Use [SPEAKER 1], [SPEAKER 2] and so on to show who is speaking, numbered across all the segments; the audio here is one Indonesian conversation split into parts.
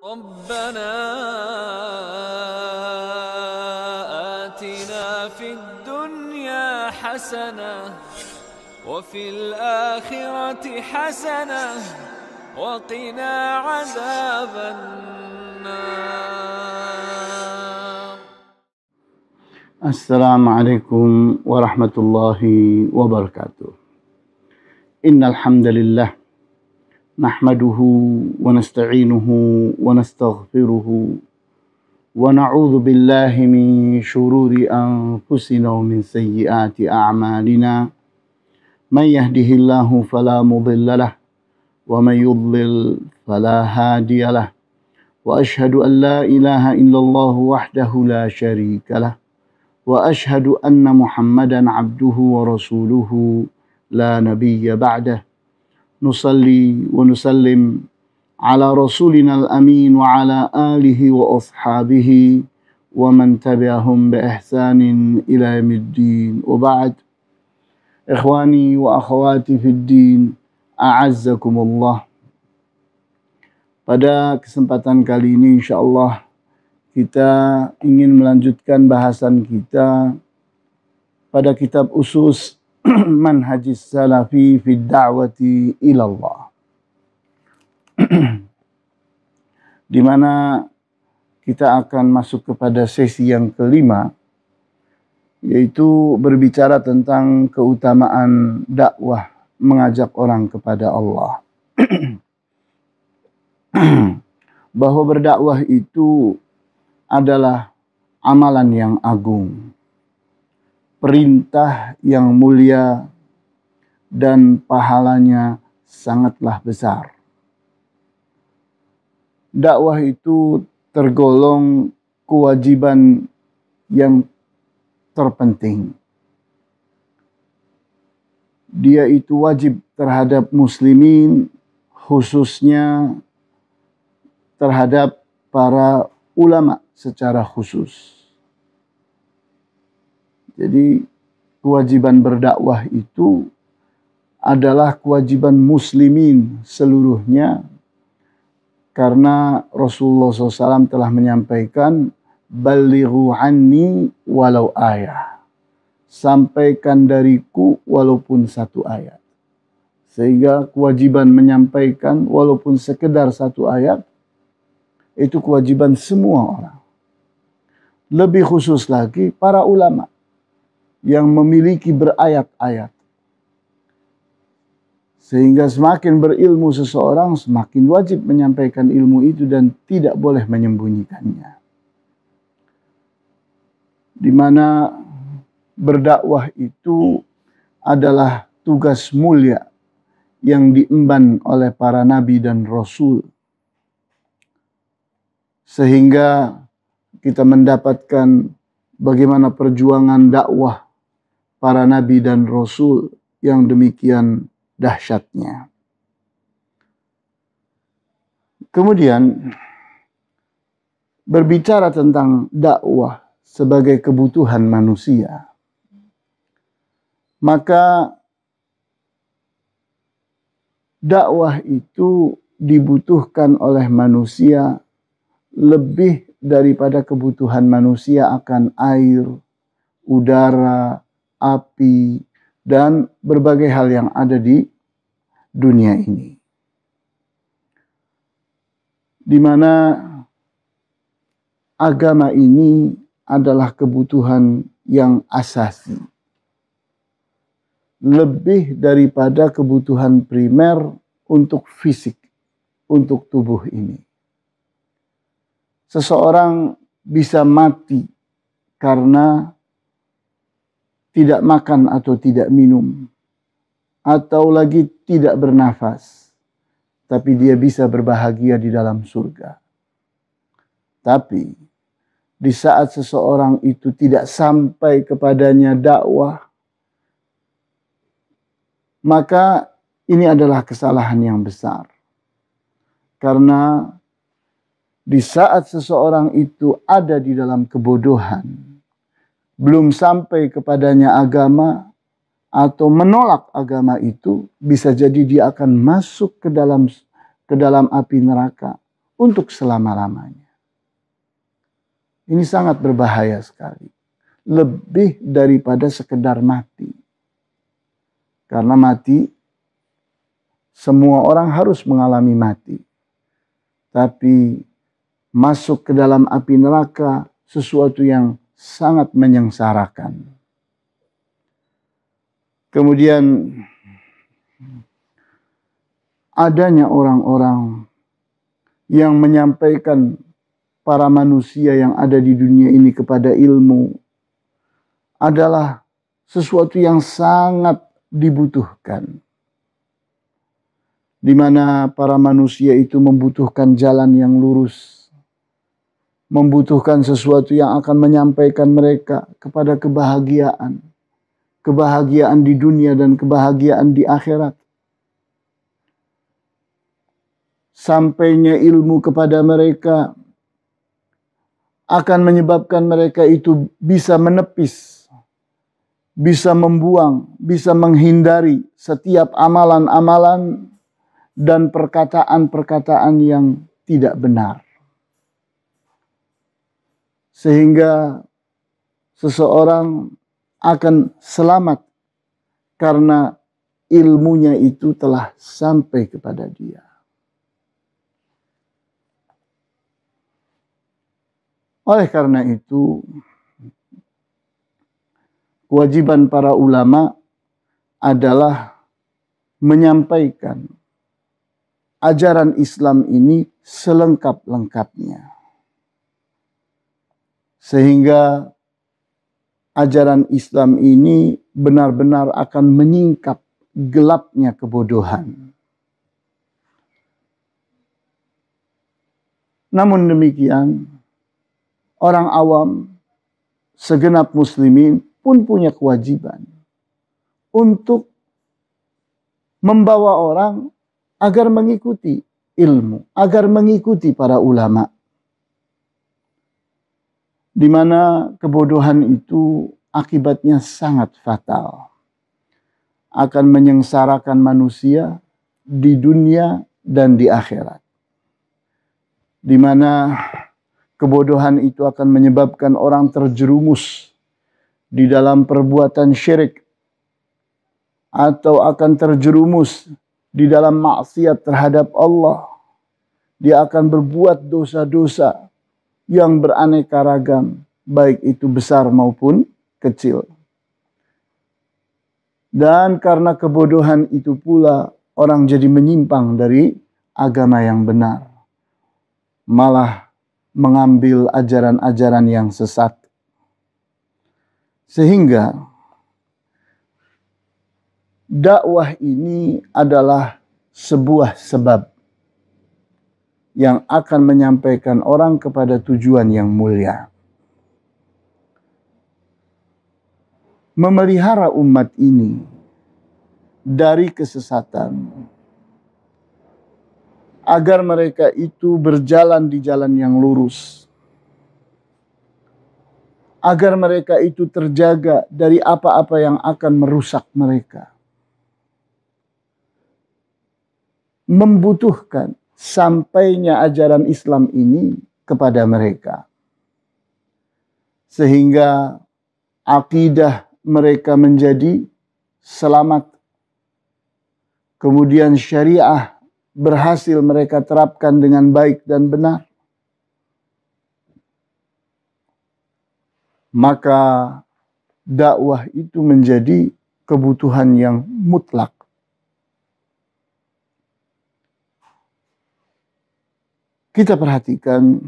[SPEAKER 1] ربنا آتنا في الدنيا حسنة وفي الآخرة حسنة وقنا عذاب النار.
[SPEAKER 2] السلام عليكم ورحمة الله وبركاته. إن الحمد لله نحمده ونستعينه ونستغفره ونعوذ بالله من شرور أنفسنا ومن سيئات أعمالنا من يهده الله فلا مضل له ومن يضلل فلا هادي له وأشهد أن لا إله إلا الله وحده لا شريك له وأشهد أن محمدا عبده ورسوله لا نبي بعده نصلي ونسلم على رسولنا الأمين وعلى آله وأصحابه ومن تبعهم بإحسان إلى يوم الدين وبعد. إخواني وأخواتي في الدين أعزكم الله. Pada kesempatan kali ini insyaallah kita ingin melanjutkan bahasan kita pada kitab Usus Manhajis Salafi fi Da'wati ilallah, di mana kita akan masuk kepada sesi yang kelima, yaitu berbicara tentang keutamaan dakwah mengajak orang kepada Allah. Bahwa berdakwah itu adalah amalan yang agung, perintah yang mulia, dan pahalanya sangatlah besar. Dakwah itu tergolong kewajiban yang terpenting. Dia itu wajib terhadap muslimin, khususnya terhadap para ulama secara khusus. Jadi kewajiban berdakwah itu adalah kewajiban muslimin seluruhnya, karena Rasulullah SAW telah menyampaikan balighu anni walau ayah, sampaikan dariku walaupun satu ayat. Sehingga kewajiban menyampaikan walaupun sekedar satu ayat itu kewajiban semua orang. Lebih khusus lagi para ulama yang memiliki berayat-ayat. Sehingga semakin berilmu seseorang, semakin wajib menyampaikan ilmu itu dan tidak boleh menyembunyikannya. Di mana berdakwah itu adalah tugas mulia yang diemban oleh para nabi dan rasul. Sehingga kita mendapatkan bagaimana perjuangan dakwah para nabi dan rasul yang demikian dahsyatnya. Kemudian berbicara tentang dakwah sebagai kebutuhan manusia, maka dakwah itu dibutuhkan oleh manusia lebih daripada kebutuhan manusia akan air, udara, api, dan berbagai hal yang ada di dunia ini. Di mana agama ini adalah kebutuhan yang asasi, lebih daripada kebutuhan primer untuk fisik, untuk tubuh ini. Seseorang bisa mati karena tidak makan atau tidak minum, atau lagi tidak bernafas, tapi dia bisa berbahagia di dalam surga. Tapi di saat seseorang itu tidak sampai kepadanya dakwah, maka ini adalah kesalahan yang besar. Karena di saat seseorang itu ada di dalam kebodohan, belum sampai kepadanya agama, atau menolak agama itu, bisa jadi dia akan masuk ke dalam api neraka untuk selama-lamanya. Ini sangat berbahaya sekali. Lebih daripada sekedar mati. Karena mati, semua orang harus mengalami mati. Tapi masuk ke dalam api neraka sesuatu yang sangat menyengsarakan. Kemudian adanya orang-orang yang menyampaikan para manusia yang ada di dunia ini kepada ilmu adalah sesuatu yang sangat dibutuhkan. Di mana para manusia itu membutuhkan jalan yang lurus, membutuhkan sesuatu yang akan menyampaikan mereka kepada kebahagiaan. Kebahagiaan di dunia dan kebahagiaan di akhirat. Sampainya ilmu kepada mereka akan menyebabkan mereka itu bisa menepis, bisa membuang, bisa menghindari setiap amalan-amalan dan perkataan-perkataan yang tidak benar. Sehingga seseorang akan selamat karena ilmunya itu telah sampai kepada dia. Oleh karena itu, kewajiban para ulama adalah menyampaikan ajaran Islam ini selengkap-lengkapnya. Sehingga ajaran Islam ini benar-benar akan menyingkap gelapnya kebodohan. Namun demikian, orang awam, segenap muslimin pun punya kewajiban untuk membawa orang agar mengikuti ilmu, agar mengikuti para ulama. Di mana kebodohan itu akibatnya sangat fatal. Akan menyengsarakan manusia di dunia dan di akhirat. Di mana kebodohan itu akan menyebabkan orang terjerumus di dalam perbuatan syirik. Atau akan terjerumus di dalam maksiat terhadap Allah. Dia akan berbuat dosa-dosa yang beraneka ragam, baik itu besar maupun kecil. Dan karena kebodohan itu pula orang jadi menyimpang dari agama yang benar. Malah mengambil ajaran-ajaran yang sesat. Sehingga dakwah ini adalah sebuah sebab yang akan menyampaikan orang kepada tujuan yang mulia. Memelihara umat ini dari kesesatan agar mereka itu berjalan di jalan yang lurus. Agar mereka itu terjaga dari apa-apa yang akan merusak mereka. Membutuhkan sampainya ajaran Islam ini kepada mereka. Sehingga akidah mereka menjadi selamat. Kemudian syariah berhasil mereka terapkan dengan baik dan benar. Maka dakwah itu menjadi kebutuhan yang mutlak. Kita perhatikan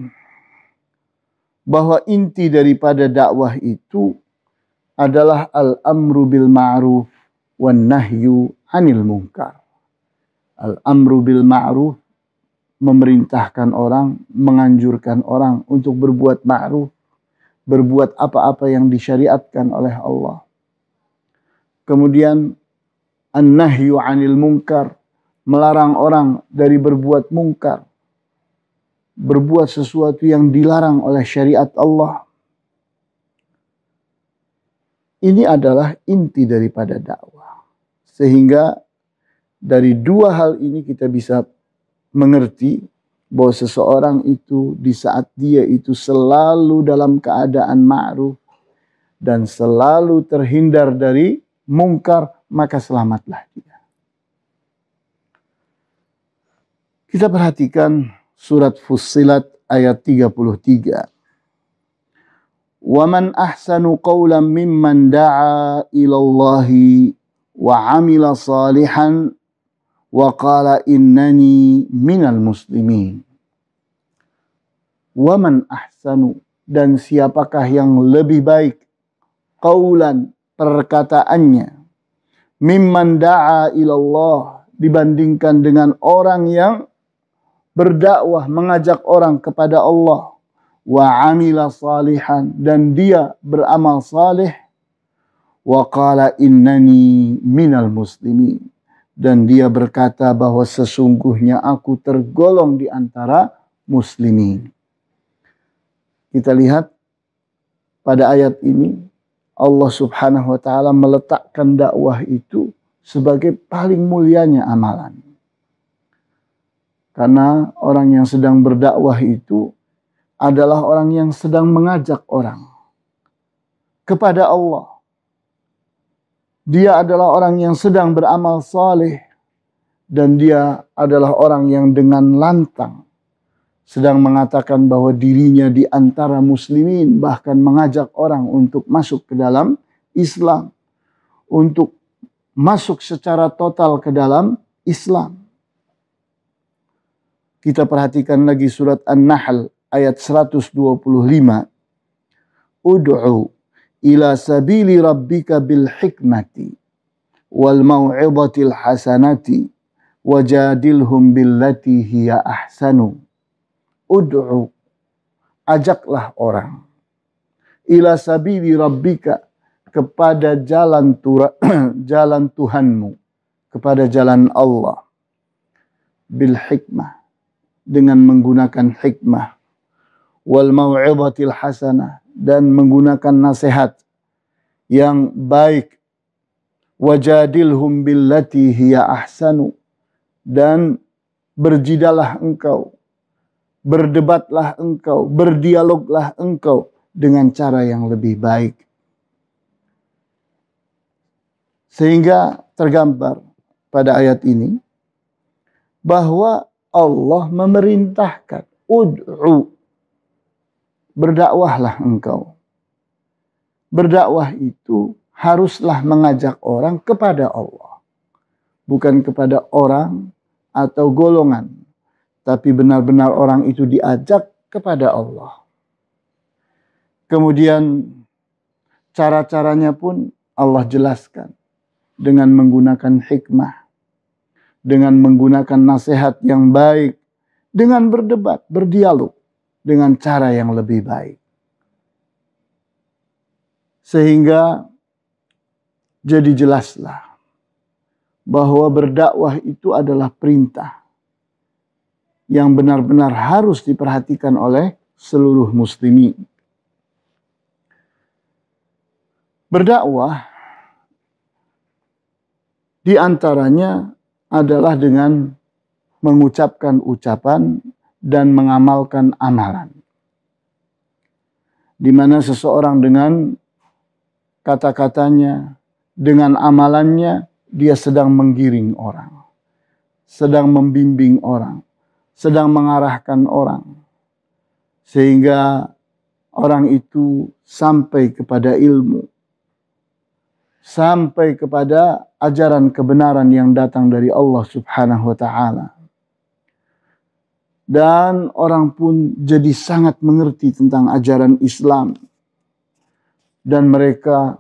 [SPEAKER 2] bahwa inti daripada dakwah itu adalah al-amru bil ma'ruf wan nahyu 'anil munkar. Al-amru bil ma'ruf, memerintahkan orang, menganjurkan orang untuk berbuat ma'ruf, berbuat apa-apa yang disyariatkan oleh Allah. Kemudian an-nahyu 'anil munkar, melarang orang dari berbuat mungkar. Berbuat sesuatu yang dilarang oleh syariat Allah. Ini adalah inti daripada dakwah. Sehingga dari dua hal ini kita bisa mengerti bahwa seseorang itu di saat dia itu selalu dalam keadaan ma'ruf dan selalu terhindar dari mungkar, maka selamatlah dia. Kita perhatikan surat Fussilat ayat 33. وَمَنْ أَحْسَنُ قَوْلًا مِمَّنْ دَعَا إِلَى اللَّهِ وَعَمِلَ صَالِحًا وَقَالَ إِنَّنِي مِنَ الْمُسْلِمِينَ. وَمَنْ أَحْسَنُ, dan siapakah yang lebih baik, qaulan, perkataannya, mimman da'a ilallah, dibandingkan dengan orang yang berdakwah, mengajak orang kepada Allah, wa amila salihan, dan dia beramal saleh, wa qala innani minal muslimin, dan dia berkata bahwa sesungguhnya aku tergolong di antara muslimin. Kita lihat pada ayat ini Allah Subhanahu wa taala meletakkan dakwah itu sebagai paling mulianya amalan. Karena orang yang sedang berdakwah itu adalah orang yang sedang mengajak orang kepada Allah. Dia adalah orang yang sedang beramal saleh, dan dia adalah orang yang dengan lantang sedang mengatakan bahwa dirinya di antara muslimin, bahkan mengajak orang untuk masuk ke dalam Islam, untuk masuk secara total ke dalam Islam. Kita perhatikan lagi surat An-Nahl ayat 125. Ud'u ila sabili rabbika bil hikmati wal mau'izatil hasanati wajadilhum billati hiya ahsanu. Ud'u, ajaklah orang, ila sabili rabbika, kepada jalan Tuhanmu, kepada jalan Allah, bil hikmah, dengan menggunakan hikmah, wal mau'izatil hasanah, dan menggunakan nasihat yang baik, wajadilhum billati hiya ahsanu, dan berjidalah engkau, berdebatlah engkau, berdialoglah engkau dengan cara yang lebih baik. Sehingga tergambar pada ayat ini bahwa Allah memerintahkan, ud'u, berdakwahlah engkau. Berdakwah itu haruslah mengajak orang kepada Allah, bukan kepada orang atau golongan, tapi benar-benar orang itu diajak kepada Allah. Kemudian cara-caranya pun Allah jelaskan dengan menggunakan hikmah, dengan menggunakan nasihat yang baik, dengan berdebat, berdialog dengan cara yang lebih baik. Sehingga jadi jelaslah bahwa berdakwah itu adalah perintah yang benar-benar harus diperhatikan oleh seluruh muslimin. Berdakwah di antaranya adalah dengan mengucapkan ucapan dan mengamalkan amalan. Di mana seseorang dengan kata-katanya, dengan amalannya, dia sedang menggiring orang, sedang membimbing orang, sedang mengarahkan orang, sehingga orang itu sampai kepada ilmu, sampai kepada ajaran kebenaran yang datang dari Allah Subhanahu wa taala. Dan orang pun jadi sangat mengerti tentang ajaran Islam, dan mereka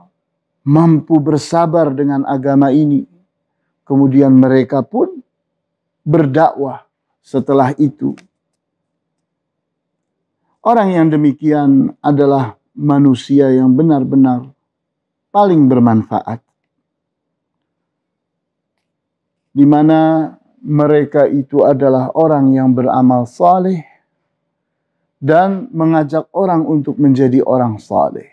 [SPEAKER 2] mampu bersabar dengan agama ini. Kemudian mereka pun berdakwah setelah itu. Orang yang demikian adalah manusia yang benar-benar paling bermanfaat, di mana mereka itu adalah orang yang beramal saleh dan mengajak orang untuk menjadi orang saleh.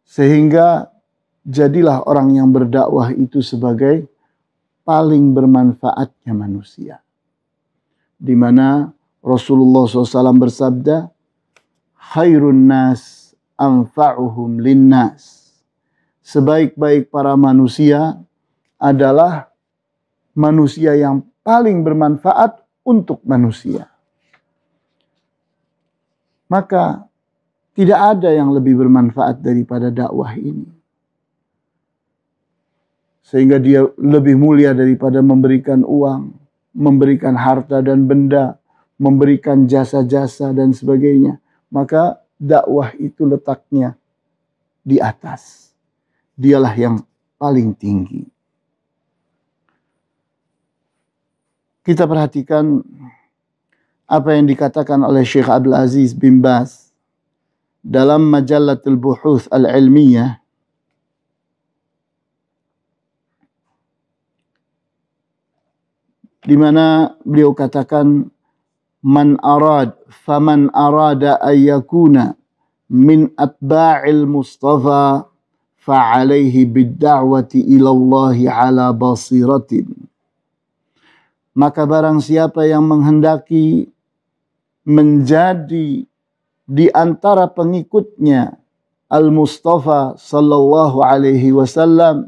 [SPEAKER 2] Sehingga jadilah orang yang berdakwah itu sebagai paling bermanfaatnya manusia. di mana Rasulullah SAW bersabda, khairun nas anfa'uhum linnas. Sebaik-baik para manusia adalah manusia yang paling bermanfaat untuk manusia. Maka tidak ada yang lebih bermanfaat daripada dakwah ini. Sehingga dia lebih mulia daripada memberikan uang, memberikan harta dan benda, memberikan jasa-jasa dan sebagainya. Maka dakwah itu letaknya di atas. Dialah yang paling tinggi. Kita perhatikan apa yang dikatakan oleh Syekh Abdul Aziz bin Baz dalam Majallatul Buhuth Al-Ilmiyah, di mana beliau katakan, faman arada ayyakuna min atba'il Mustafa fa'alaihi bid-da'wati ila Allah ala basiratin. Maka barang siapa yang menghendaki menjadi di antara pengikutnya Al-Mustafa sallallahu alaihi wasallam,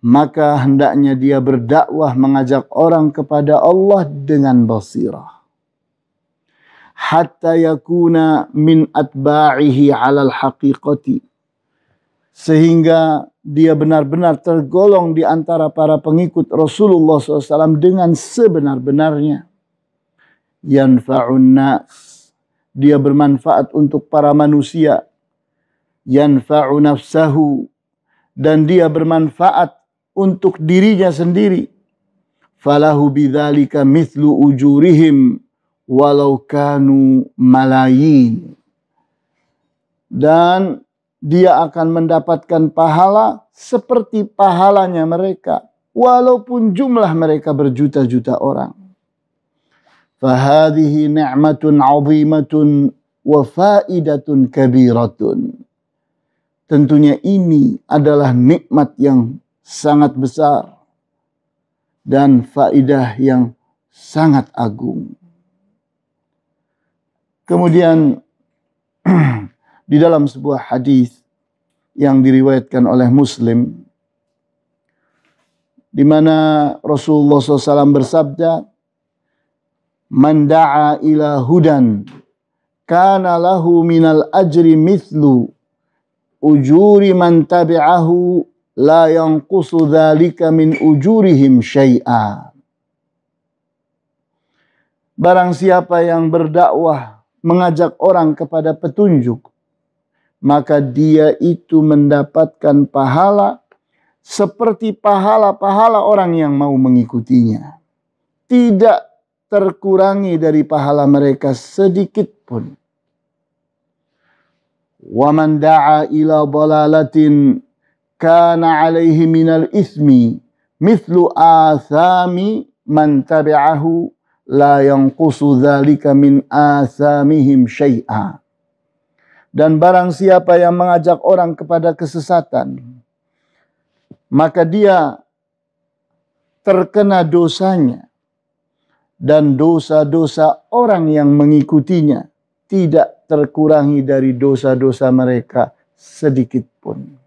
[SPEAKER 2] maka hendaknya dia berdakwah mengajak orang kepada Allah dengan basirah. Hatta yakuna min atba'ihi 'alal haqiqati. Sehingga dia benar-benar tergolong di antara para pengikut Rasulullah SAW dengan sebenar-benarnya. Yanfa'un nas. Dia bermanfaat untuk para manusia. Yanfa'u nafsahu. Dan dia bermanfaat untuk dirinya sendiri. Falahu bidzalika mithlu ujurihim walau kanu malayin. Dan dia akan mendapatkan pahala seperti pahalanya mereka, walaupun jumlah mereka berjuta-juta orang. Fahadhihi ni'matun 'azimatun wa faidatun kabiratun. Tentunya ini adalah nikmat yang sangat besar dan faidah yang sangat agung. Kemudian di dalam sebuah hadis yang diriwayatkan oleh Muslim, di mana Rasulullah SAW bersabda, man da'a ila hudan kana lahu minal ajri mithlu ujuri man tabi'ahu la yanqusu dzalika min ujurihim syai'a. Barang siapa yang berdakwah mengajak orang kepada petunjuk, maka dia itu mendapatkan pahala seperti pahala-pahala orang yang mau mengikutinya. Tidak terkurangi dari pahala mereka sedikit pun. Wa man da'a ila dalalatin kana alaihi minal ismi mithlu athami man tabi'ahu la yanqusu dzalika min athamihim syai'a. Dan barang siapa yang mengajak orang kepada kesesatan, maka dia terkena dosanya. Dan dosa-dosa orang yang mengikutinya tidak terkurangi dari dosa-dosa mereka sedikit pun.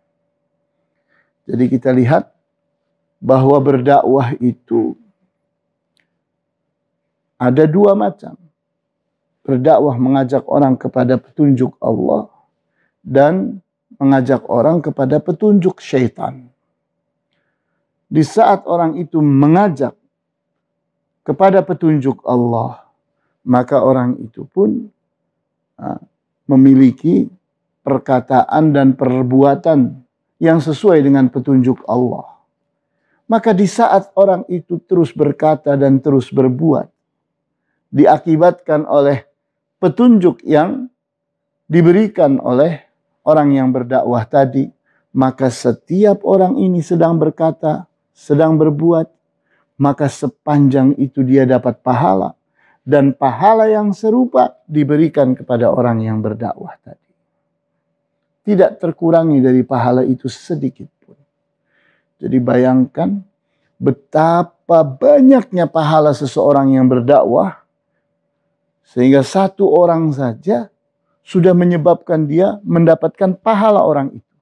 [SPEAKER 2] Jadi kita lihat bahwa berdakwah itu ada dua macam. Berdakwah mengajak orang kepada petunjuk Allah dan mengajak orang kepada petunjuk syaitan. Di saat orang itu mengajak kepada petunjuk Allah, maka orang itu pun memiliki perkataan dan perbuatan yang sesuai dengan petunjuk Allah. Maka di saat orang itu terus berkata dan terus berbuat, diakibatkan oleh petunjuk yang diberikan oleh orang yang berdakwah tadi, maka setiap orang ini sedang berkata, sedang berbuat, maka sepanjang itu dia dapat pahala. Dan pahala yang serupa diberikan kepada orang yang berdakwah tadi. Tidak terkurangi dari pahala itu sedikit pun. Jadi bayangkan betapa banyaknya pahala seseorang yang berdakwah, sehingga satu orang saja sudah menyebabkan dia mendapatkan pahala orang itu.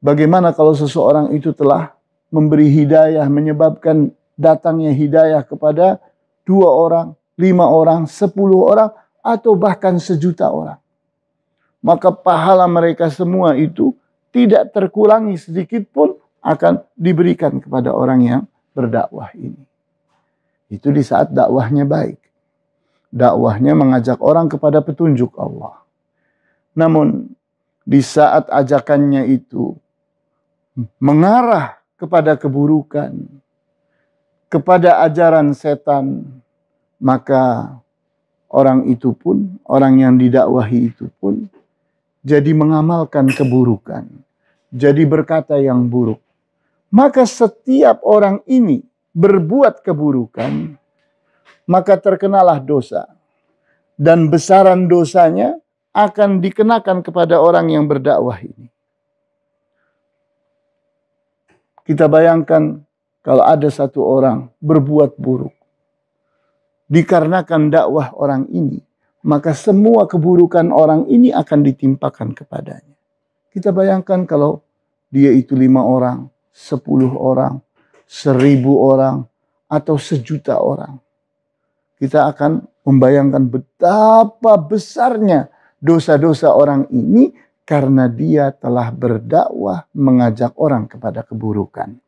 [SPEAKER 2] Bagaimana kalau seseorang itu telah memberi hidayah, menyebabkan datangnya hidayah kepada 2 orang, 5 orang, 10 orang, atau bahkan 1.000.000 orang. Maka pahala mereka semua itu tidak terkurangi sedikit pun akan diberikan kepada orang yang berdakwah ini. Itu di saat dakwahnya baik. Dakwahnya mengajak orang kepada petunjuk Allah. Namun di saat ajakannya itu mengarah kepada keburukan, kepada ajaran setan, maka orang itu pun, orang yang didakwahi itu pun jadi mengamalkan keburukan, jadi berkata yang buruk. Maka setiap orang ini berbuat keburukan, maka terkenalah dosa. Dan besaran dosanya akan dikenakan kepada orang yang berdakwah ini. Kita bayangkan kalau ada satu orang berbuat buruk. Dikarenakan dakwah orang ini, maka semua keburukan orang ini akan ditimpakan kepadanya. Kita bayangkan kalau dia itu 5 orang, 10 orang, 1.000 orang, atau 1.000.000 orang. Kita akan membayangkan betapa besarnya dosa-dosa orang ini karena dia telah berdakwah mengajak orang kepada keburukan.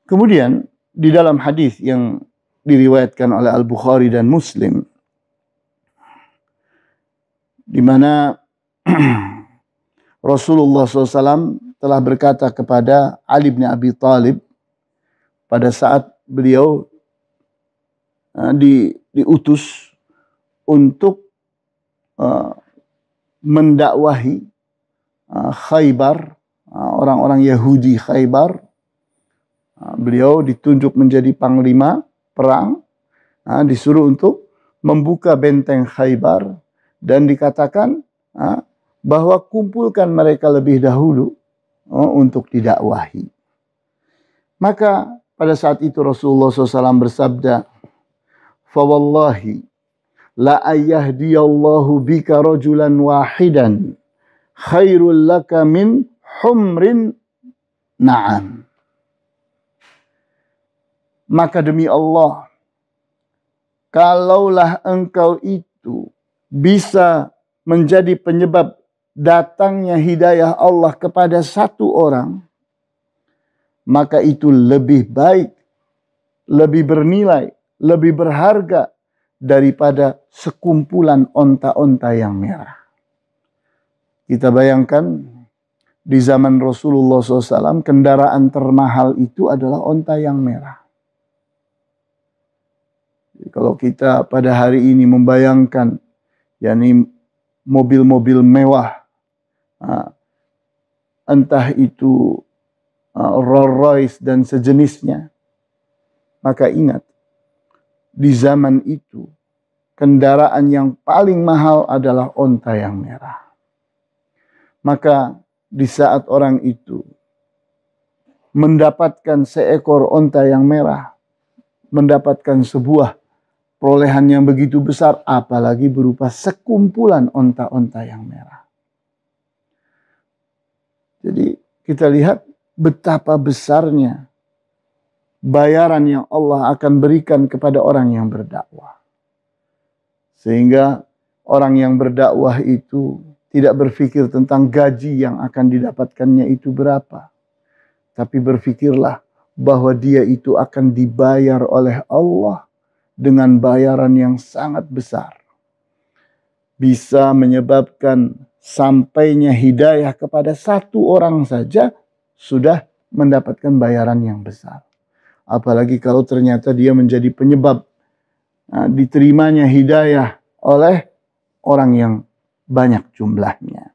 [SPEAKER 2] Kemudian di dalam hadis yang diriwayatkan oleh Al-Bukhari dan Muslim, di mana Rasulullah SAW telah berkata kepada Ali bin Abi Thalib pada saat beliau diutus untuk mendakwahi Khaybar, orang-orang Yahudi Khaybar. Beliau ditunjuk menjadi panglima perang, disuruh untuk membuka benteng Khaybar, dan dikatakan bahwa kumpulkan mereka lebih dahulu untuk didakwahi. Maka pada saat itu Rasulullah SAW bersabda, "Fawallahi la ayyahdiyallahu bika rajulan wahidan khairul laka min humrin na'am." Maka demi Allah, kalaulah engkau itu bisa menjadi penyebab datangnya hidayah Allah kepada satu orang, maka itu lebih baik, lebih bernilai, lebih berharga daripada sekumpulan onta-onta yang merah. Kita bayangkan di zaman Rasulullah SAW, kendaraan termahal itu adalah onta yang merah. Kalau kita pada hari ini membayangkan, yakni mobil-mobil mewah, entah itu Rolls Royce dan sejenisnya, maka ingat, di zaman itu kendaraan yang paling mahal adalah onta yang merah. Maka di saat orang itu mendapatkan seekor onta yang merah, mendapatkan sebuah perolehan yang begitu besar, apalagi berupa sekumpulan onta-onta yang merah. Jadi kita lihat betapa besarnya bayaran yang Allah akan berikan kepada orang yang berdakwah. Sehingga orang yang berdakwah itu tidak berpikir tentang gaji yang akan didapatkannya itu berapa. Tapi berpikirlah bahwa dia itu akan dibayar oleh Allah dengan bayaran yang sangat besar. Bisa menyebabkan sampainya hidayah kepada satu orang saja sudah mendapatkan bayaran yang besar. Apalagi kalau ternyata dia menjadi penyebab diterimanya hidayah oleh orang yang banyak jumlahnya.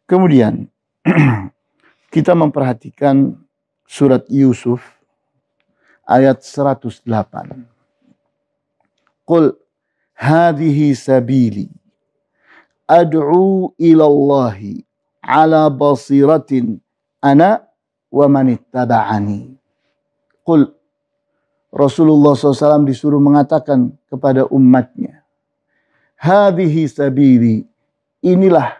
[SPEAKER 2] Kemudian kita memperhatikan surat Yusuf ayat 108. Qul hadhihi sabili ad'u ila Allahi ala basiratin ana wa manittaba'ani. Qul, Rasulullah SAW disuruh mengatakan kepada umatnya, hadhihi sabili, inilah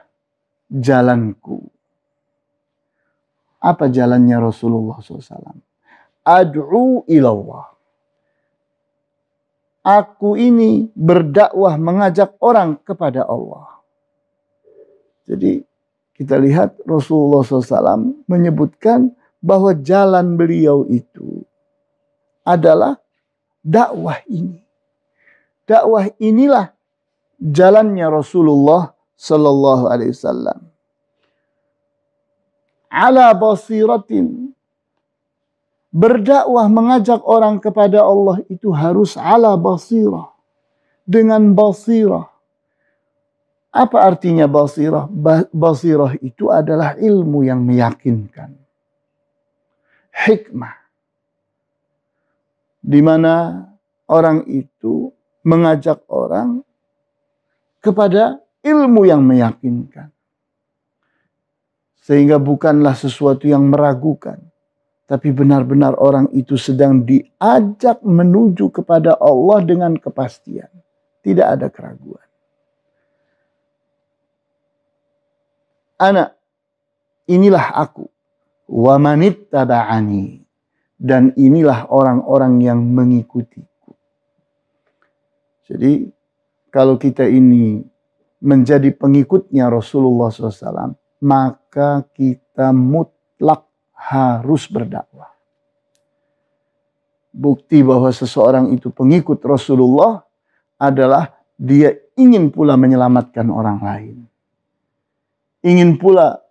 [SPEAKER 2] jalanku. Apa jalannya Rasulullah SAW? Ad'u ilallah. Aku ini berdakwah, mengajak orang kepada Allah. Jadi kita lihat Rasulullah SAW menyebutkan bahwa jalan beliau itu adalah dakwah ini. Dakwah inilah jalannya Rasulullah sallallahu alaihi wasallam. Ala basiratin. Berdakwah, mengajak orang kepada Allah itu harus ala basirah. Dengan basirah. Apa artinya basirah? Basirah itu adalah ilmu yang meyakinkan. Hikmah. Di mana orang itu mengajak orang kepada ilmu yang meyakinkan. Sehingga bukanlah sesuatu yang meragukan. Tapi benar-benar orang itu sedang diajak menuju kepada Allah dengan kepastian. Tidak ada keraguan. Ana, inilah aku. Wa manittaba'ani. Dan inilah orang-orang yang mengikutiku. Jadi kalau kita ini menjadi pengikutnya Rasulullah SAW, maka kita mutlak harus berdakwah. Bukti bahwa seseorang itu pengikut Rasulullah adalah dia ingin pula menyelamatkan orang lain. Ingin pula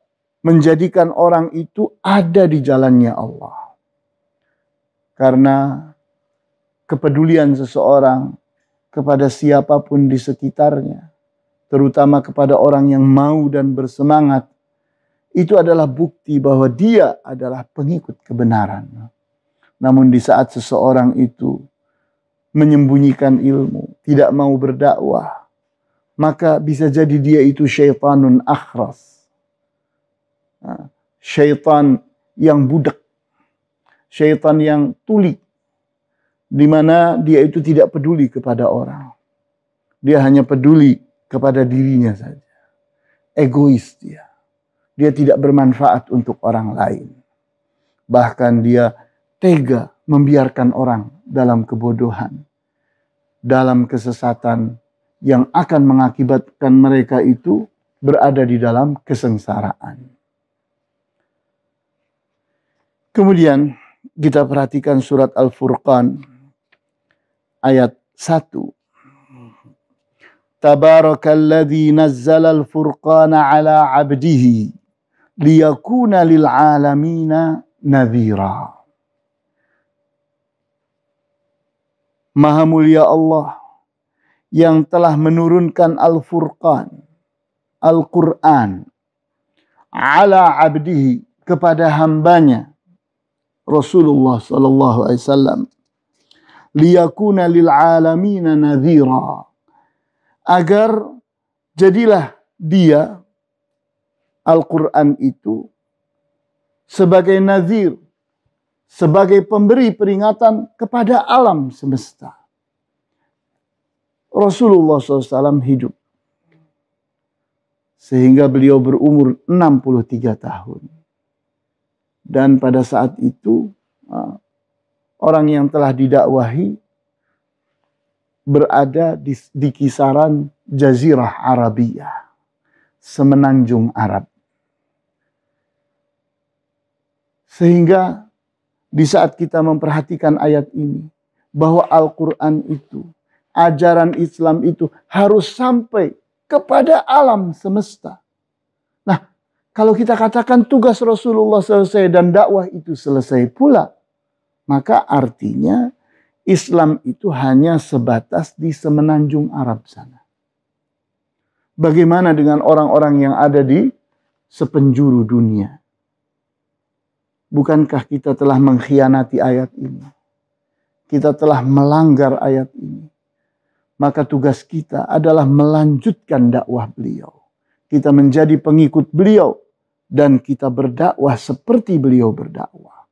[SPEAKER 2] menjadikan orang itu ada di jalannya Allah. Karena kepedulian seseorang kepada siapapun di sekitarnya, terutama kepada orang yang mau dan bersemangat, itu adalah bukti bahwa dia adalah pengikut kebenaran. Namun di saat seseorang itu menyembunyikan ilmu, tidak mau berdakwah, maka bisa jadi dia itu syaitanun akhras. Syaitan yang budak. Syaitan yang tuli, di mana dia itu tidak peduli kepada orang. Dia hanya peduli kepada dirinya saja. Egois dia. Dia tidak bermanfaat untuk orang lain. Bahkan dia tega membiarkan orang dalam kebodohan, dalam kesesatan yang akan mengakibatkan mereka itu berada di dalam kesengsaraan. Kemudian kita perhatikan surat Al-Furqan ayat 1. Tabarakalladzi nazzala al-furqana ala 'abdihi liyakuna lil 'alamina nadhira. Maha mulia Allah yang telah menurunkan Al-Furqan, Al-Quran, ala 'abdihi, kepada hambanya Rasulullah sallallahu alaihi wasallam, liyakuna lil alamina nadhira, agar jadilah dia Al-Quran itu sebagai nadhir, sebagai pemberi peringatan kepada alam semesta. Rasulullah SAW hidup sehingga beliau berumur 63 tahun. Dan pada saat itu orang yang telah didakwahi berada di kisaran Jazirah Arabiyah, semenanjung Arab. Sehingga di saat kita memperhatikan ayat ini, bahwa Al-Quran itu, ajaran Islam itu harus sampai kepada alam semesta. Kalau kita katakan tugas Rasulullah selesai dan dakwah itu selesai pula, maka artinya Islam itu hanya sebatas di semenanjung Arab sana. Bagaimana dengan orang-orang yang ada di sepenjuru dunia? Bukankah kita telah mengkhianati ayat ini? Kita telah melanggar ayat ini. Maka tugas kita adalah melanjutkan dakwah beliau. Kita menjadi pengikut beliau dan kita berdakwah seperti beliau berdakwah.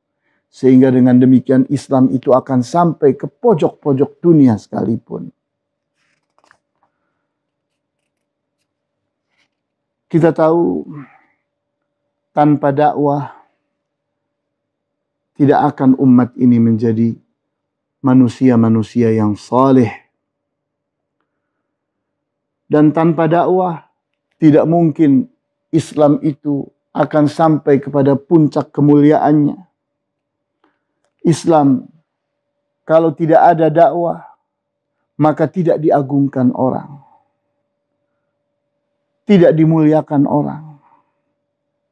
[SPEAKER 2] Sehingga dengan demikian Islam itu akan sampai ke pojok-pojok dunia sekalipun. Kita tahu tanpa dakwah tidak akan umat ini menjadi manusia-manusia yang saleh. Dan tanpa dakwah tidak mungkin Islam itu akan sampai kepada puncak kemuliaannya. Islam kalau tidak ada dakwah maka tidak diagungkan orang. Tidak dimuliakan orang.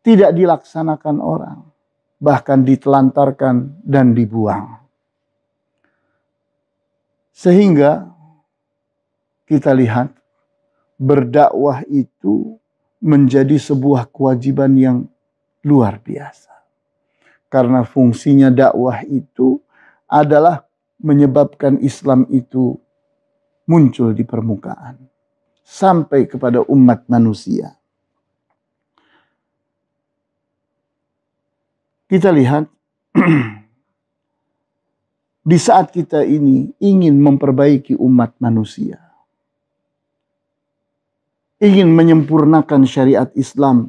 [SPEAKER 2] Tidak dilaksanakan orang. Bahkan ditelantarkan dan dibuang. Sehingga kita lihat berdakwah itu menjadi sebuah kewajiban yang luar biasa. Karena fungsinya dakwah itu adalah menyebabkan Islam itu muncul di permukaan. Sampai kepada umat manusia. Kita lihat di saat kita ini ingin memperbaiki umat manusia. Ingin menyempurnakan syariat Islam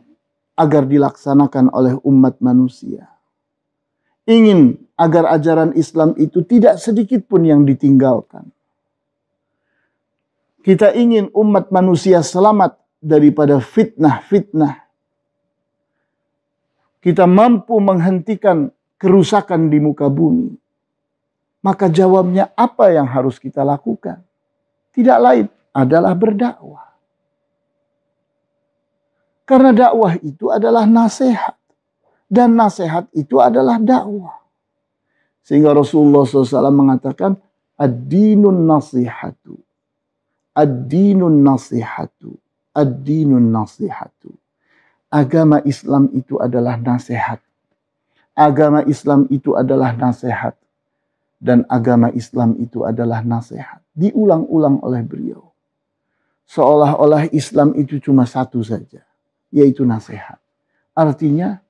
[SPEAKER 2] agar dilaksanakan oleh umat manusia. Ingin agar ajaran Islam itu tidak sedikit pun yang ditinggalkan. Kita ingin umat manusia selamat daripada fitnah-fitnah. Kita mampu menghentikan kerusakan di muka bumi. Maka jawabnya apa yang harus kita lakukan? Tidak lain adalah berdakwah. Karena dakwah itu adalah nasihat. Dan nasihat itu adalah dakwah. Sehingga Rasulullah SAW mengatakan, ad-dinun nasihatu. Ad-dinun nasihatu. Ad-dinun nasihatu. Agama Islam itu adalah nasihat. Agama Islam itu adalah nasihat. Dan agama Islam itu adalah nasihat. Diulang-ulang oleh beliau. Seolah-olah Islam itu cuma satu saja. Yaitu nasihat. Artinya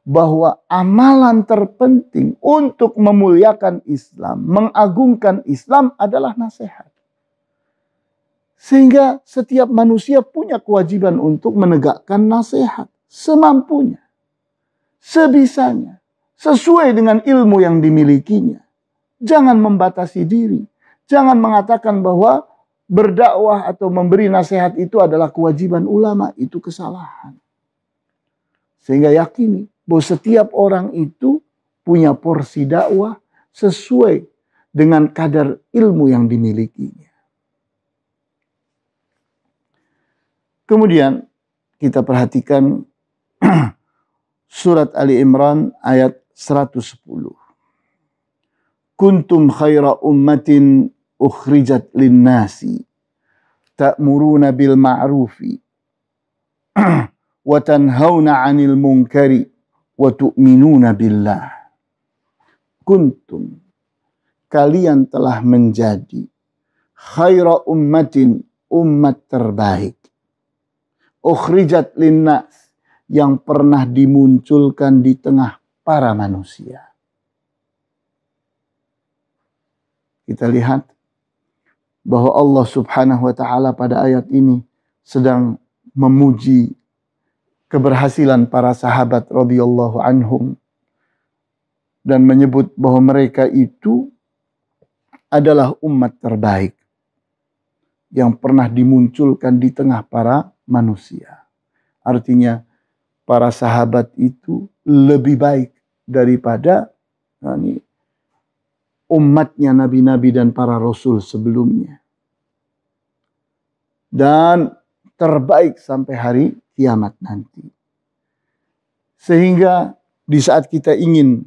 [SPEAKER 2] bahwa amalan terpenting untuk memuliakan Islam, mengagungkan Islam adalah nasihat. Sehingga setiap manusia punya kewajiban untuk menegakkan nasihat semampunya, sebisanya, sesuai dengan ilmu yang dimilikinya. Jangan membatasi diri. Jangan mengatakan bahwa berdakwah atau memberi nasihat itu adalah kewajiban ulama. Itu kesalahan. Sehingga yakini bahwa setiap orang itu punya porsi dakwah sesuai dengan kadar ilmu yang dimilikinya. Kemudian kita perhatikan surat Ali Imran ayat 110. Kuntum khaira ummatin ukhrijat linnasi ta'muruna bil ma'rufi wa tanhauna 'anil munkari wa tu'minuna billah. Kuntum, kalian telah menjadi khaira ummatin, umat terbaik. Ukhrijat linnas, yang pernah dimunculkan di tengah para manusia. Kita lihat bahwa Allah Subhanahu wa taala pada ayat ini sedang memuji keberhasilan para sahabat radhiyallahu anhum dan menyebut bahwa mereka itu adalah umat terbaik yang pernah dimunculkan di tengah para manusia. Artinya para sahabat itu lebih baik daripada umatnya nabi-nabi dan para rasul sebelumnya. Dan terbaik sampai hari kiamat nanti. Sehingga di saat kita ingin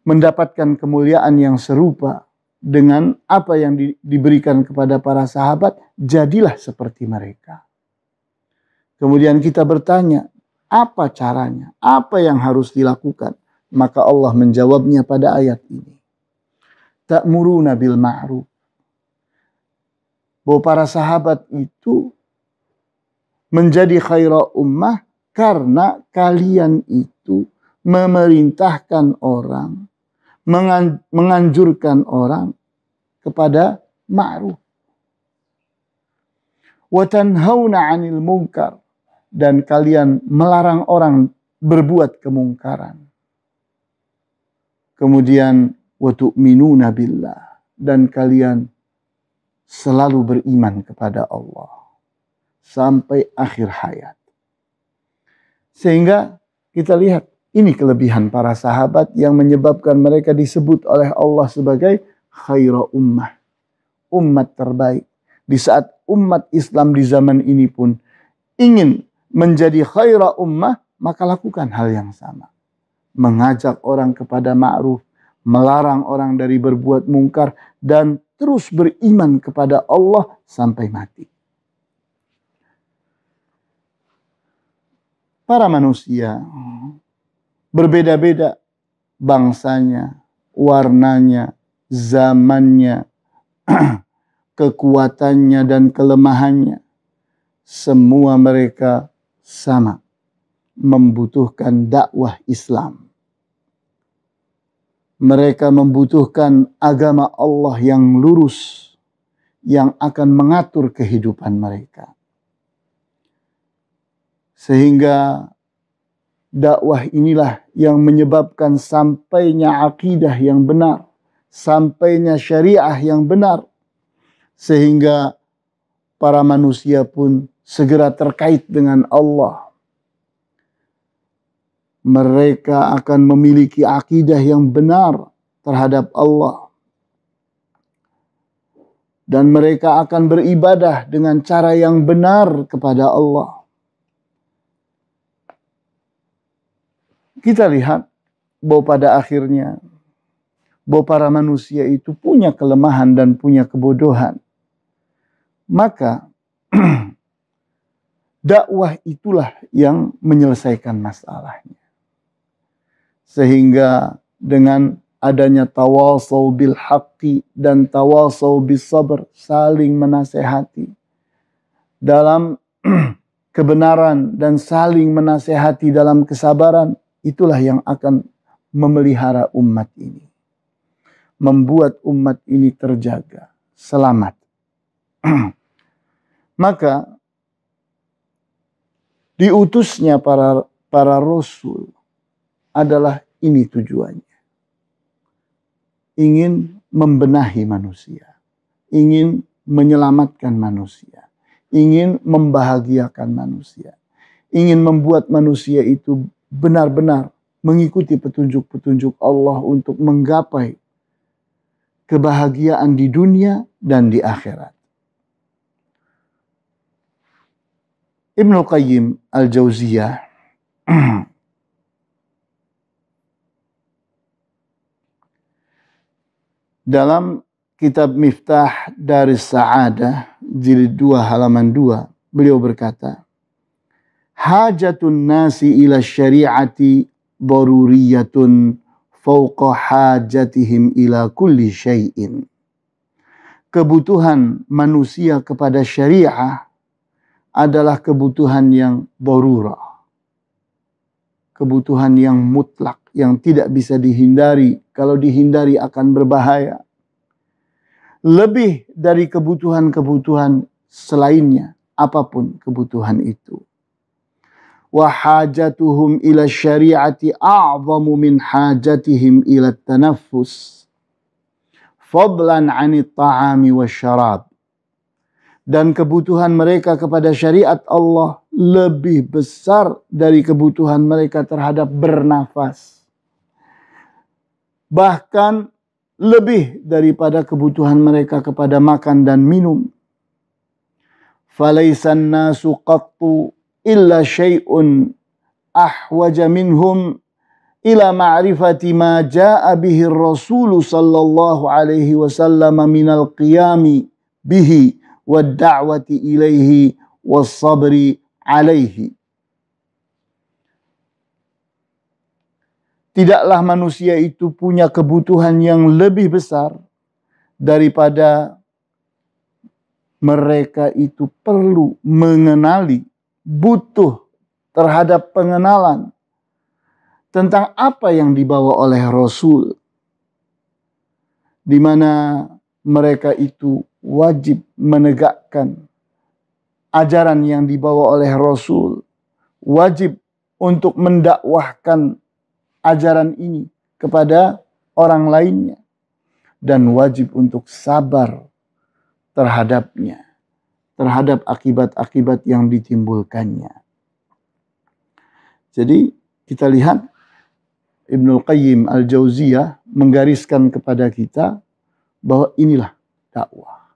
[SPEAKER 2] mendapatkan kemuliaan yang serupa dengan apa yang diberikan kepada para sahabat, jadilah seperti mereka. Kemudian kita bertanya, apa caranya? Apa yang harus dilakukan? Maka Allah menjawabnya pada ayat ini. Ta'muruna bil ma'ruf. Bahwa para sahabat itu menjadi khaira ummah Karena kalian itu memerintahkan orang, menganjurkan orang kepada ma'ruf. Wa tanhauna 'anil munkar, dan kalian melarang orang berbuat kemungkaran. Kemudian wa tu'minuna billah, dan kalian selalu beriman kepada Allah sampai akhir hayat. Sehingga kita lihat ini kelebihan para sahabat yang menyebabkan mereka disebut oleh Allah sebagai khaira ummah, umat terbaik. Di saat umat Islam di zaman ini pun ingin menjadi khaira ummah, maka lakukan hal yang sama. Mengajak orang kepada ma'ruf, melarang orang dari berbuat mungkar, dan terus beriman kepada Allah sampai mati. Para manusia berbeda-beda bangsanya, warnanya, zamannya, kekuatannya dan kelemahannya. Semua mereka sama, membutuhkan dakwah Islam. Mereka membutuhkan agama Allah yang lurus, yang akan mengatur kehidupan mereka. Sehingga dakwah inilah yang menyebabkan sampainya akidah yang benar, sampainya syariah yang benar, sehingga para manusia pun segera terkait dengan Allah. Mereka akan memiliki akidah yang benar terhadap Allah. Dan mereka akan beribadah dengan cara yang benar kepada Allah. Kita lihat bahwa pada akhirnya bahwa para manusia itu punya kelemahan dan punya kebodohan. Maka dakwah itulah yang menyelesaikan masalahnya. Sehingga dengan adanya tawasau bil haqqi dan tawasau bis sabr, saling menasehati dalam kebenaran dan saling menasehati dalam kesabaran, itulah yang akan memelihara umat ini. Membuat umat ini terjaga, selamat. Maka diutusnya para rasul adalah ini tujuannya. Ingin membenahi manusia, ingin menyelamatkan manusia, ingin membahagiakan manusia, ingin membuat manusia itu benar-benar mengikuti petunjuk-petunjuk Allah untuk menggapai kebahagiaan di dunia dan di akhirat. Ibnu Qayyim Al-Jauziyah dalam kitab Miftah Daris Sa'adah jilid 2 halaman 2, beliau berkata, hajatun nasi ila syari'ati daruriyatun fauqa hajatihim ila kulli syai'in. Kebutuhan manusia kepada syariah adalah kebutuhan yang darurah. Kebutuhan yang mutlak, yang tidak bisa dihindari. Kalau dihindari akan berbahaya. Lebih dari kebutuhan-kebutuhan selainnya, apapun kebutuhan itu. Wa hajatuhum ila syari'ati a'zamu min hajatihim ila tanaffus. Fadlan 'anit ta'ami wasyarab. Dan kebutuhan mereka kepada syariat Allah lebih besar dari kebutuhan mereka terhadap bernafas. Bahkan lebih daripada kebutuhan mereka kepada makan dan minum. Falaysan nasu qattu illa syai'un ahwaja minhum ila ma'rifati ma jaa'a bihi ar-rasul sallallahu alaihi wasallam minal qiyami bihi wad da'wati ilaihi was sabri alaihi. Tidaklah manusia itu punya kebutuhan yang lebih besar daripada mereka itu perlu mengenali, butuh terhadap pengenalan tentang apa yang dibawa oleh Rasul, di mana mereka itu wajib menegakkan ajaran yang dibawa oleh Rasul, wajib untuk mendakwahkan ajaran ini kepada orang lainnya, dan wajib untuk sabar terhadapnya, terhadap akibat-akibat yang ditimbulkannya. Jadi kita lihat Ibnul Qayyim Al-Jauziyah menggariskan kepada kita bahwa inilah dakwah.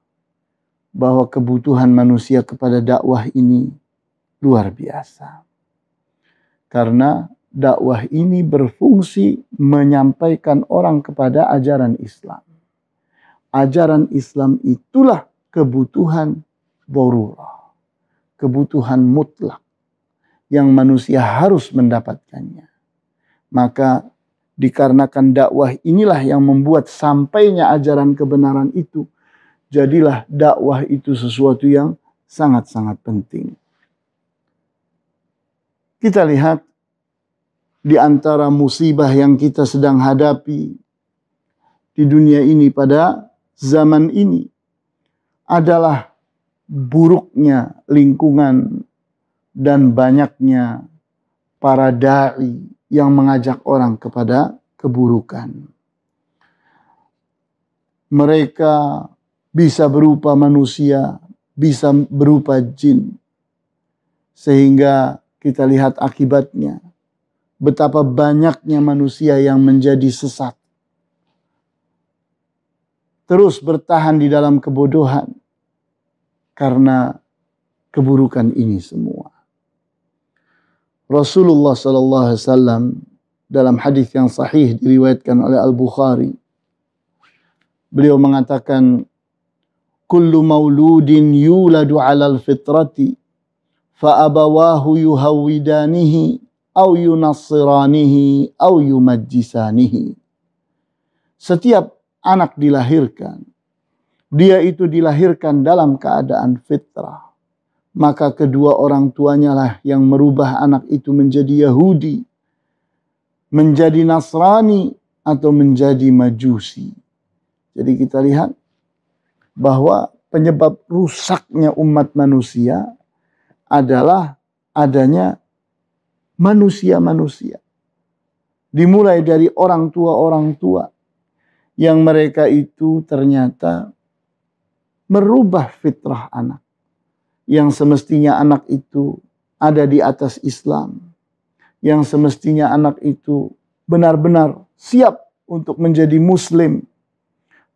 [SPEAKER 2] Bahwa kebutuhan manusia kepada dakwah ini luar biasa. Karena dakwah ini berfungsi menyampaikan orang kepada ajaran Islam. Ajaran Islam itulah kebutuhan darurah, kebutuhan mutlak yang manusia harus mendapatkannya. Maka dikarenakan dakwah inilah yang membuat sampainya ajaran kebenaran itu, jadilah dakwah itu sesuatu yang sangat-sangat penting. Kita lihat di antara musibah yang kita sedang hadapi di dunia ini pada zaman ini adalah buruknya lingkungan dan banyaknya para dai yang mengajak orang kepada keburukan. Mereka bisa berupa manusia, bisa berupa jin. Sehingga kita lihat akibatnya. Betapa banyaknya manusia yang menjadi sesat. Terus bertahan di dalam kebodohan. Karena keburukan ini semua. Rasulullah SAW dalam hadis yang sahih diriwayatkan oleh Al-Bukhari. Beliau mengatakan, kullu mauludin yuladu alal fitrati fa abawahu yuhawidanihi au yunassiranihi au yumajjisanihi. Setiap anak dilahirkan, dia itu dilahirkan dalam keadaan fitrah. Maka kedua orang tuanya lah yang merubah anak itu menjadi Yahudi, menjadi Nasrani, atau menjadi Majusi. Jadi kita lihat bahwa penyebab rusaknya umat manusia adalah adanya manusia-manusia. Dimulai dari orang tua yang mereka itu ternyata merubah fitrah anak. Yang semestinya anak itu ada di atas Islam. Yang semestinya anak itu benar-benar siap untuk menjadi Muslim.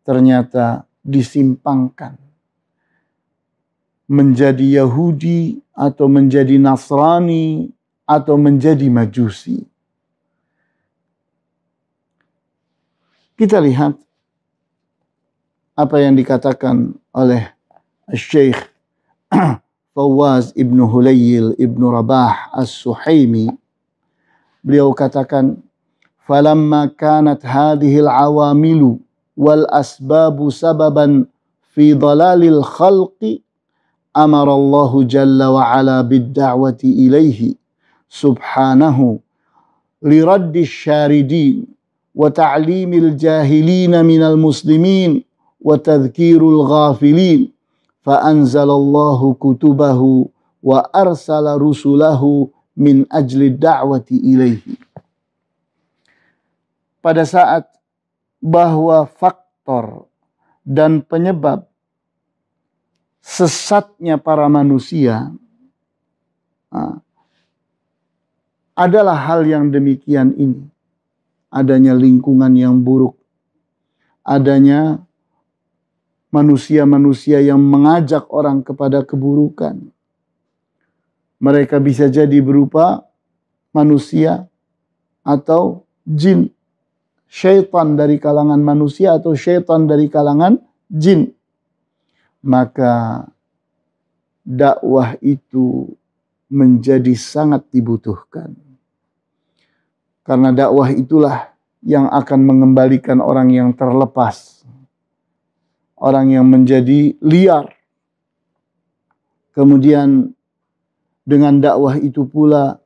[SPEAKER 2] Ternyata disimpangkan. Menjadi Yahudi atau menjadi Nasrani atau menjadi Majusi. Kita lihat apa yang dikatakan oleh Syekh Fawaz ibnu Hulayl ibnu Rabah as-Suhaimi. Beliau katakan, falamma kanat hadhil awamilu wal asbabu sababan fi dalalil khalqi amara Allah jalla wa ala bid-da'wati ilaihi subhanahu liraddi syaridin wa ta'limil jahilin minal muslimin wa tadhkirul ghafilin. Fa'anzalallahu kutubahu wa arsala rusulahu min ajli da'wati ilaihi. Pada saat bahwa faktor dan penyebab sesatnya para manusia adalah hal yang demikian ini. Adanya lingkungan yang buruk. Adanya manusia-manusia yang mengajak orang kepada keburukan. Mereka bisa jadi berupa manusia atau jin. Syaitan dari kalangan manusia atau syaitan dari kalangan jin. Maka dakwah itu menjadi sangat dibutuhkan. Karena dakwah itulah yang akan mengembalikan orang yang terlepas. Orang yang menjadi liar. Kemudian dengan dakwah itu pula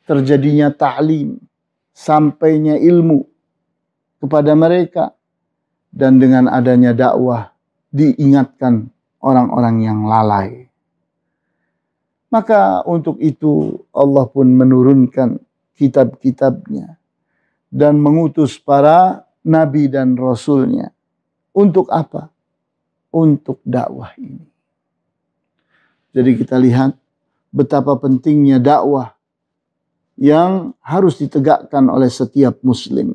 [SPEAKER 2] terjadinya ta'lim, sampainya ilmu kepada mereka, dan dengan adanya dakwah diingatkan orang-orang yang lalai. Maka untuk itu Allah pun menurunkan kitab-kitabnya dan mengutus para nabi dan rasulnya. Untuk apa? Untuk dakwah ini. Jadi kita lihat betapa pentingnya dakwah yang harus ditegakkan oleh setiap muslim.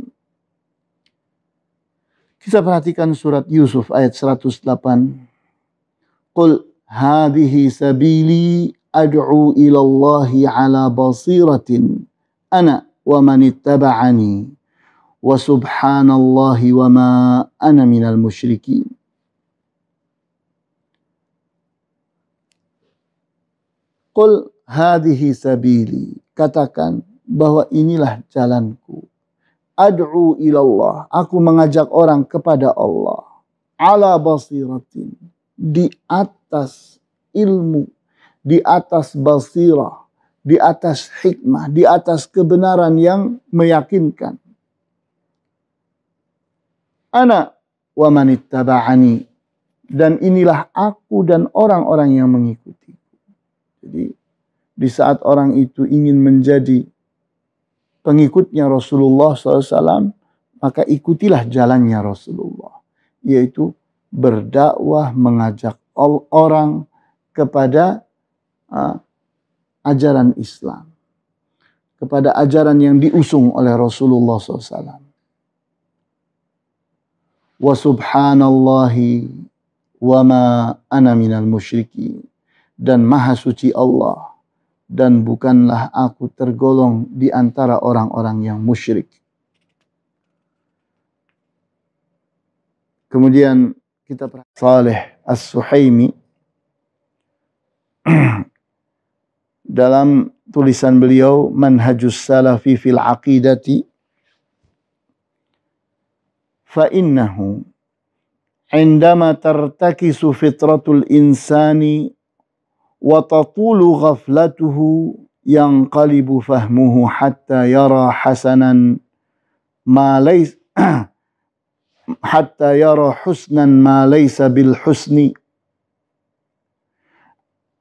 [SPEAKER 2] Kita perhatikan surat Yusuf ayat 108. Qul hadhihi sabili ad'u ila Allahi ala basiratin ana wa man ittaba'ani wa subhanallahi wa ma ana minal musyrikin. Qul hadhihi sabili, katakan bahwa inilah jalanku. Ad'u ilallah, aku mengajak orang kepada Allah. Ala basiratin, di atas ilmu, di atas basirah, di atas hikmah, di atas kebenaran yang meyakinkan. Ana wa manittaba'ani, dan inilah aku dan orang-orang yang mengikuti. Jadi di saat orang itu ingin menjadi pengikutnya Rasulullah SAW, maka ikutilah jalannya Rasulullah, yaitu berdakwah, mengajak orang kepada ajaran Islam, kepada ajaran yang diusung oleh Rasulullah SAW. Wa subhanallahi wa ma ana minal musyrikin, dan maha suci Allah, dan bukanlah aku tergolong di antara orang-orang yang musyrik. Kemudian kita perhatikan Saleh As-Suhaimi dalam tulisan beliau Manhajus Salafi fil Aqidati, fa innahu indama tartakisu fitratul insani wa tatulu ghaflatuhu yanqalibu fahmuhu hatta yara hasanan ma laysa hatta yara husnan ma laysa bil husni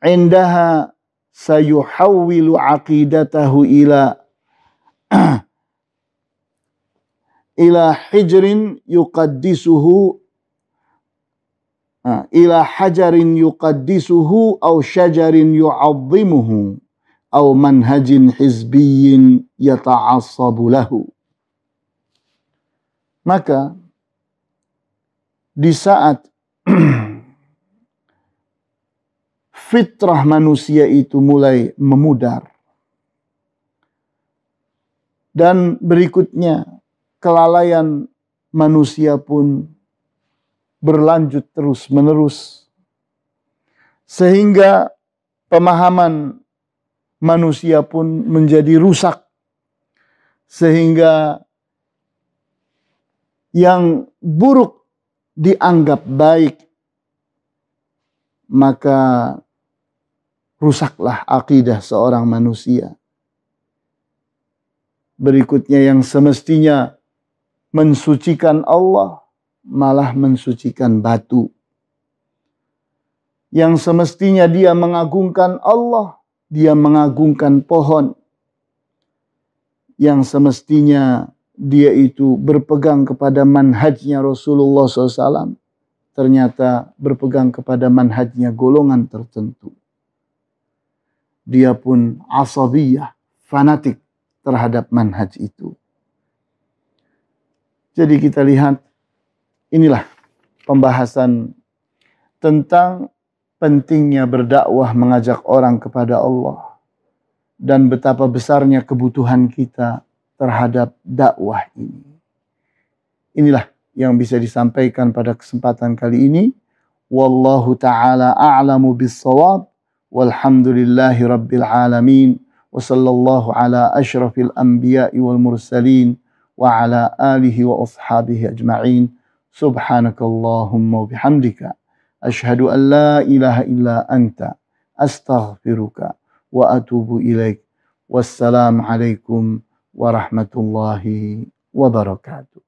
[SPEAKER 2] indaha sayuhawwilu aqidatahu ila hijrin yuqaddisuhu ila hajarin yuqaddisuhu aw syajarin yu'azzimuhu aw manhajin hizbiyyin yata'assabu lahu. Maka di saat fitrah manusia itu mulai memudar, dan berikutnya kelalaian manusia pun berlanjut terus-menerus, sehingga pemahaman manusia pun menjadi rusak, sehingga yang buruk dianggap baik, maka rusaklah akidah seorang manusia. Berikutnya yang semestinya mensucikan Allah malah mensucikan batu. Yang semestinya dia mengagungkan Allah, dia mengagungkan pohon. Yang semestinya dia itu berpegang kepada manhajnya Rasulullah SAW, ternyata berpegang kepada manhajnya golongan tertentu. Dia pun asabiyah, fanatik terhadap manhaj itu. Jadi kita lihat, inilah pembahasan tentang pentingnya berdakwah, mengajak orang kepada Allah, dan betapa besarnya kebutuhan kita terhadap dakwah ini. Inilah yang bisa disampaikan pada kesempatan kali ini. Wallahu ta'ala a'lamu bis-shawab, walhamdulillahi rabbil alamin, wa sallallahu ala asyrafil anbiya'i wal mursalin, wa ala alihi wa ashabihi ajma'in. Subhanakallahumma wa bihamdika asyhadu an la ilaha illa anta astaghfiruka wa atubu ilaik. Wassalamualaikum warahmatullahi wabarakatuh.